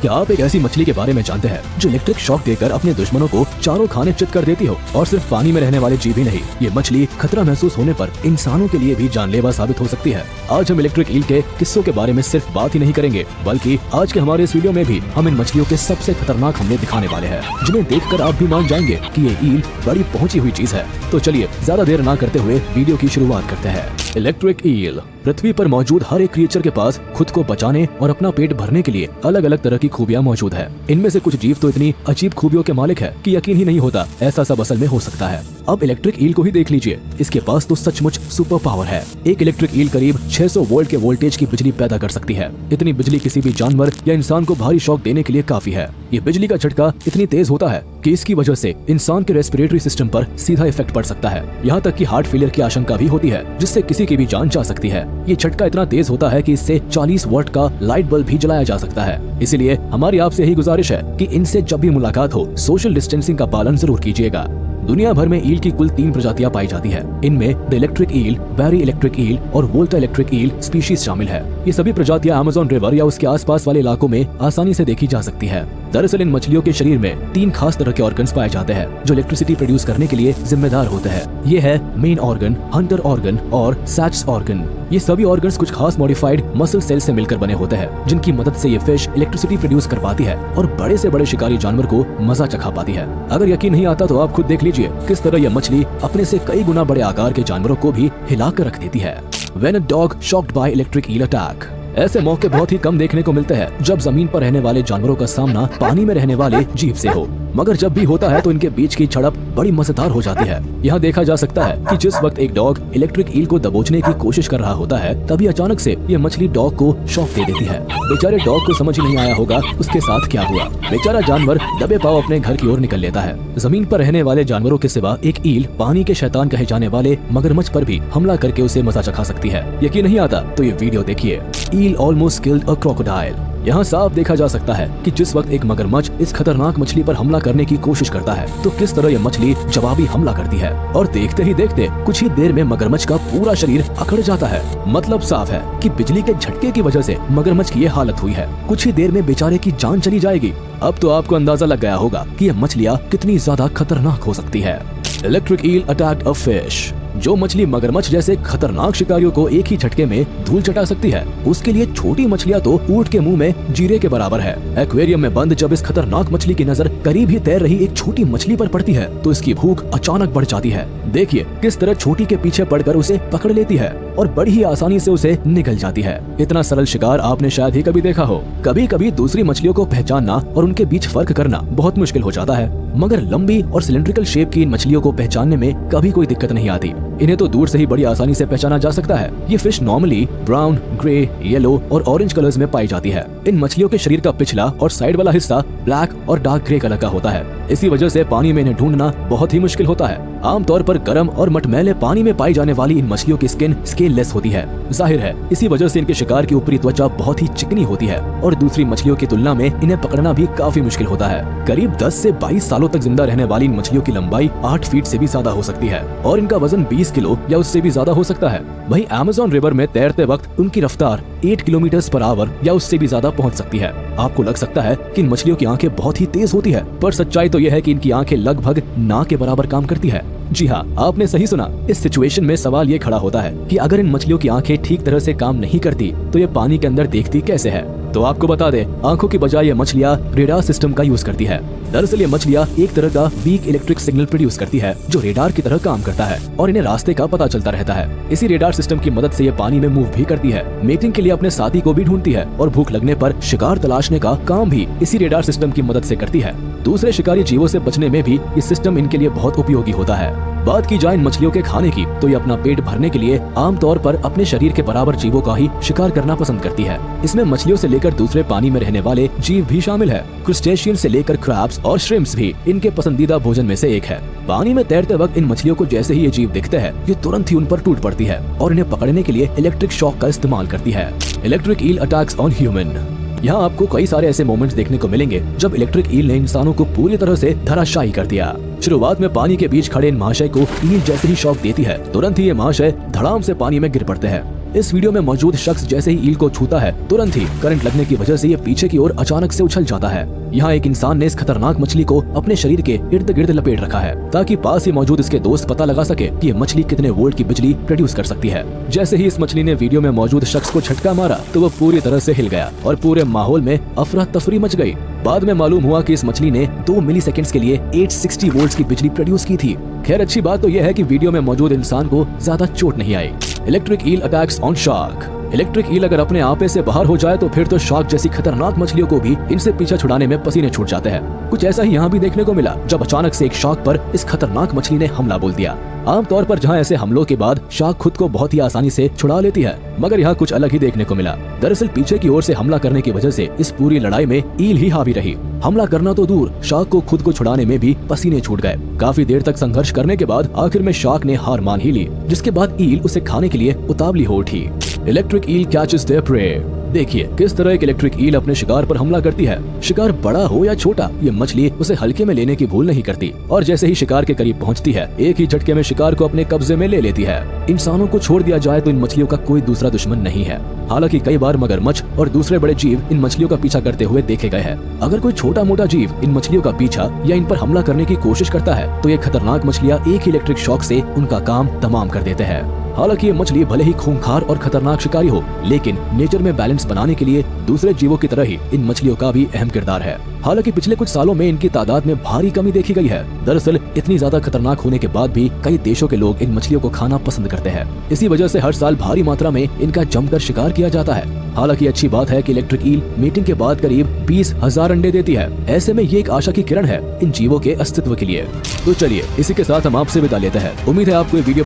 क्या आप एक ऐसी मछली के बारे में जानते हैं जो इलेक्ट्रिक शॉक देकर अपने दुश्मनों को चारों खाने चित कर देती हो? और सिर्फ पानी में रहने वाले जीव ही नहीं, ये मछली खतरा महसूस होने पर इंसानों के लिए भी जानलेवा साबित हो सकती है। आज हम इलेक्ट्रिक ईल के किस्सों के बारे में सिर्फ बात ही नहीं करेंगे, बल्कि आज के हमारे इस वीडियो में भी हम इन मछलियों के सबसे खतरनाक हमले दिखाने वाले हैं, जिन्हें देखकर आप भी मान जाएंगे कि ये ईल बड़ी पहुंची हुई चीज है। तो चलिए ज्यादा देर ना करते हुए वीडियो की शुरुआत करते हैं। Electric eel. पृथ्वी पर मौजूद हर एक क्रिएचर के पास खुद को बचाने और अपना पेट भरने के लिए अलग अलग तरह की खूबियां मौजूद है। इनमें से कुछ जीव तो इतनी अजीब खूबियों के मालिक है कि यकीन ही नहीं होता ऐसा सब असल में हो सकता है। अब इलेक्ट्रिक ईल को ही देख लीजिए, इसके पास तो सचमुच सुपर पावर है। एक इलेक्ट्रिक ईल करीब 600 वोल्ट के वोल्टेज की बिजली पैदा कर सकती है। इतनी बिजली किसी भी जानवर या इंसान को भारी शॉक देने के लिए काफी है। ये बिजली का झटका इतनी तेज होता है कि इसकी वजह से इंसान के रेस्पिरेटरी सिस्टम पर सीधा इफेक्ट पड़ सकता है। यहाँ तक कि हार्ट फेलियर की आशंका भी होती है, जिससे किसी की भी जान जा सकती है। ये झटका इतना तेज होता है कि इससे 40 वाट का लाइट बल्ब भी जलाया जा सकता है। इसीलिए हमारी आपसे यही गुजारिश है कि इनसे जब भी मुलाकात हो सोशल डिस्टेंसिंग का पालन जरूर कीजिएगा। दुनिया भर में ईल की कुल 3 प्रजातियां पाई जाती है। इनमें द इलेक्ट्रिक ईल, बैरी इलेक्ट्रिक ईल और वोल्टा इलेक्ट्रिक ईल स्पीशीज शामिल है। ये सभी प्रजातियां अमेज़न रिवर या उसके आसपास वाले इलाकों में आसानी से देखी जा सकती है। दरअसल इन मछलियों के शरीर में 3 खास तरह के ऑर्गन्स पाए जाते हैं जो इलेक्ट्रिसिटी प्रोड्यूस करने के लिए जिम्मेदार होते हैं। ये है मेन ऑर्गन, हंटर ऑर्गन और सैट्स ऑर्गन। ये सभी ऑर्गन्स कुछ खास मॉडिफाइड मसल सेल से मिलकर बने होते हैं, जिनकी मदद से ये फिश इलेक्ट्रिसिटी प्रोड्यूस कर पाती है और बड़े से बड़े शिकारी जानवर को मजा चखा पाती है। अगर यकीन नहीं आता तो आप खुद देख लीजिए किस तरह यह मछली अपने से कई गुना बड़े आकार के जानवरों को भी हिला कर रख देती है। When a dog shocked by electric eel attack। ऐसे मौके बहुत ही कम देखने को मिलते हैं जब जमीन पर रहने वाले जानवरों का सामना पानी में रहने वाले जीव से हो, मगर जब भी होता है तो इनके बीच की झड़प बड़ी मजेदार हो जाती है। यहाँ देखा जा सकता है कि जिस वक्त एक डॉग इलेक्ट्रिक ईल को दबोचने की कोशिश कर रहा होता है, तभी अचानक से ये मछली डॉग को शॉक दे देती है। बेचारे डॉग को समझ ही नहीं आया होगा उसके साथ क्या हुआ। बेचारा जानवर दबे पाव अपने घर की ओर निकल लेता है। जमीन पर रहने वाले जानवरों के सिवा एक ईल पानी के शैतान कहे जाने वाले मगरमच्छ पर भी हमला करके उसे मजा चखा सकती है। यकीन नहीं आता तो ये वीडियो देखिए। ईल ऑलमोस्ट किल्ड अ क्रोकोडाइल। यहाँ साफ देखा जा सकता है कि जिस वक्त एक मगरमच्छ इस खतरनाक मछली पर हमला करने की कोशिश करता है तो किस तरह यह मछली जवाबी हमला करती है, और देखते ही देखते कुछ ही देर में मगरमच्छ का पूरा शरीर अकड़ जाता है। मतलब साफ है कि बिजली के झटके की वजह से मगरमच्छ की ये हालत हुई है। कुछ ही देर में बेचारे की जान चली जाएगी। अब तो आपको अंदाजा लग गया होगा कि यह मछलियाँ कितनी ज्यादा खतरनाक हो सकती है। Electric eel attacked a fish. जो मछली मगरमच्छ जैसे खतरनाक शिकारियों को एक ही झटके में धूल चटा सकती है, उसके लिए छोटी मछलियां तो ऊंट के मुंह में जीरे के बराबर है। एक्वेरियम में बंद जब इस खतरनाक मछली की नजर करीब ही तैर रही एक छोटी मछली पर पड़ती है तो इसकी भूख अचानक बढ़ जाती है। देखिए किस तरह छोटी के पीछे पड़कर उसे पकड़ लेती है और बड़ी ही आसानी से उसे निगल जाती है। इतना सरल शिकार आपने शायद ही कभी देखा हो। कभी कभी दूसरी मछलियों को पहचानना और उनके बीच फर्क करना बहुत मुश्किल हो जाता है, मगर लंबी और सिलेंड्रिकल शेप की इन मछलियों को पहचानने में कभी कोई दिक्कत नहीं आती। इन्हें तो दूर से ही बड़ी आसानी से पहचाना जा सकता है। ये fish normally brown, grey, yellow और ऑरेंज कलर्स में पाई जाती है। इन मछलियों के शरीर का पिछला और साइड वाला हिस्सा ब्लैक और डार्क ग्रे कलर का होता है। इसी वजह से पानी में इन्हें ढूंढना बहुत ही मुश्किल होता है। आमतौर पर गर्म और मटमैले पानी में पाई जाने वाली इन मछलियों की स्किन स्केललेस होती है। जाहिर है इसी वजह से इनके शिकार की ऊपरी त्वचा बहुत ही चिकनी होती है और दूसरी मछलियों की तुलना में इन्हें पकड़ना भी काफी मुश्किल होता है। करीब 10 से 22 सालों तक जिंदा रहने वाली इन मछलियों की लंबाई 8 फीट से भी ज्यादा हो सकती है और इनका वजन 20 किलो या उससे भी ज्यादा हो सकता है। वहीं अमेज़न रिवर में तैरते वक्त उनकी रफ्तार 8 किलोमीटर पर आवर या उससे भी ज्यादा पहुंच सकती है। आपको लग सकता है कि इन मछलियों की आंखें बहुत ही तेज होती है, पर सच्चाई तो यह है कि इनकी आंखें लगभग ना के बराबर काम करती है। जी हाँ, आपने सही सुना। इस सिचुएशन में सवाल ये खड़ा होता है कि अगर इन मछलियों की आंखें ठीक तरह से काम नहीं करती तो ये पानी के अंदर देखती कैसे है? तो आपको बता दे, आंखों की बजाय ये मछलियाँ रेडार सिस्टम का यूज करती है। दरअसल ये मछलियाँ एक तरह का वीक इलेक्ट्रिक सिग्नल प्रोड्यूस करती है जो रेडार की तरह काम करता है और इन्हें रास्ते का पता चलता रहता है। इसी रेडार सिस्टम की मदद से ये पानी में मूव भी करती है, मेटिंग के लिए अपने साथी को भी ढूंढती है और भूख लगने पर शिकार तलाशने का काम भी इसी रेडार सिस्टम की मदद से करती है। दूसरे शिकारी जीवों से बचने में भी ये सिस्टम इनके लिए बहुत उपयोगी होता है। बात की जाए इन मछलियों के खाने की तो ये अपना पेट भरने के लिए आमतौर पर अपने शरीर के बराबर जीवों का ही शिकार करना पसंद करती है। इसमें मछलियों से लेकर दूसरे पानी में रहने वाले जीव भी शामिल है। क्रुस्टेशियन से लेकर क्रैब्स और श्रिम्प्स भी इनके पसंदीदा भोजन में से एक है। पानी में तैरते वक्त इन मछलियों को जैसे ही ये जीव दिखते हैं, ये तुरंत ही उन पर टूट पड़ती है और इन्हें पकड़ने के लिए इलेक्ट्रिक शॉक का इस्तेमाल करती है। Electric eel attacks on human. यहाँ आपको कई सारे ऐसे मोमेंट्स देखने को मिलेंगे जब इलेक्ट्रिक ईल ने इंसानों को पूरी तरह से धराशायी कर दिया। शुरुआत में पानी के बीच खड़े इन महाशय को ईल जैसे ही शॉक देती है, तुरंत ही ये महाशय धड़ाम से पानी में गिर पड़ते हैं। इस वीडियो में मौजूद शख्स जैसे ही ईल को छूता है तुरंत ही करंट लगने की वजह से ये पीछे की ओर अचानक से उछल जाता है। यहाँ एक इंसान ने इस खतरनाक मछली को अपने शरीर के इर्द गिर्द लपेट रखा है ताकि पास ही मौजूद इसके दोस्त पता लगा सके कि ये मछली कितने वोल्ट की बिजली प्रोड्यूस कर सकती है। जैसे ही इस मछली ने वीडियो में मौजूद शख्स को झटका मारा तो वो पूरी तरह से हिल गया और पूरे माहौल में अफरा तफरी मच गई। बाद में मालूम हुआ कि इस मछली ने 2 मिलीसेकंड्स के लिए 860 वोल्ट्स की बिजली प्रोड्यूस की थी। खैर अच्छी बात तो यह है कि वीडियो में मौजूद इंसान को ज्यादा चोट नहीं आई। Electric eel attacks on shark. Electric eel अगर अपने आपे से बाहर हो जाए तो फिर तो शार्क जैसी खतरनाक मछलियों को भी इनसे पीछा छुड़ाने में पसीने छूट जाते हैं। कुछ ऐसा ही यहाँ भी देखने को मिला जब अचानक से एक शार्क पर इस खतरनाक मछली ने हमला बोल दिया। आमतौर पर जहाँ ऐसे हमलों के बाद शार्क खुद को बहुत ही आसानी से छुड़ा लेती है, मगर यहाँ कुछ अलग ही देखने को मिला। दरअसल पीछे की ओर से हमला करने की वजह से इस पूरी लड़ाई में ईल ही हावी रही। हमला करना तो दूर, शार्क को खुद को छुड़ाने में भी पसीने छूट गए। काफी देर तक संघर्ष करने के बाद आखिर में शार्क ने हार मान ही ली, जिसके बाद ईल उसे खाने के लिए उतावली हो उठी। Electric eel catches their prey. देखिए किस तरह एक इलेक्ट्रिक ईल अपने शिकार पर हमला करती है। शिकार बड़ा हो या छोटा, ये मछली उसे हल्के में लेने की भूल नहीं करती और जैसे ही शिकार के करीब पहुंचती है एक ही झटके में शिकार को अपने कब्जे में ले लेती है। इंसानों को छोड़ दिया जाए तो इन मछलियों का कोई दूसरा दुश्मन नहीं है। हालांकि कई बार मगरमच्छ और दूसरे बड़े जीव इन मछलियों का पीछा करते हुए देखे गए हैं। अगर कोई छोटा मोटा जीव इन मछलियों का पीछा या इन पर हमला करने की कोशिश करता है तो ये खतरनाक मछलियां एक ही इलेक्ट्रिक शॉक से उनका काम तमाम कर देते हैं। हालांकि ये मछली भले ही खूंखार और खतरनाक शिकारी हो, लेकिन नेचर में बैलेंस बनाने के लिए दूसरे जीवों की तरह ही इन मछलियों का भी अहम किरदार है। हालांकि पिछले कुछ सालों में इनकी तादाद में भारी कमी देखी गई है। दरअसल इतनी ज्यादा खतरनाक होने के बाद भी कई देशों के लोग इन मछलियों को खाना पसंद करते हैं। इसी वजह से हर साल भारी मात्रा में इनका जमकर शिकार किया जाता है। हालांकि अच्छी बात है कि इलेक्ट्रिक ईल मीटिंग के बाद करीब 20,000 अंडे देती है। ऐसे में ये एक आशा की किरण है इन जीवों के अस्तित्व के लिए। तो चलिए इसी के साथ हम आपसे विदा लेते हैं। उम्मीद है आपको ये वीडियो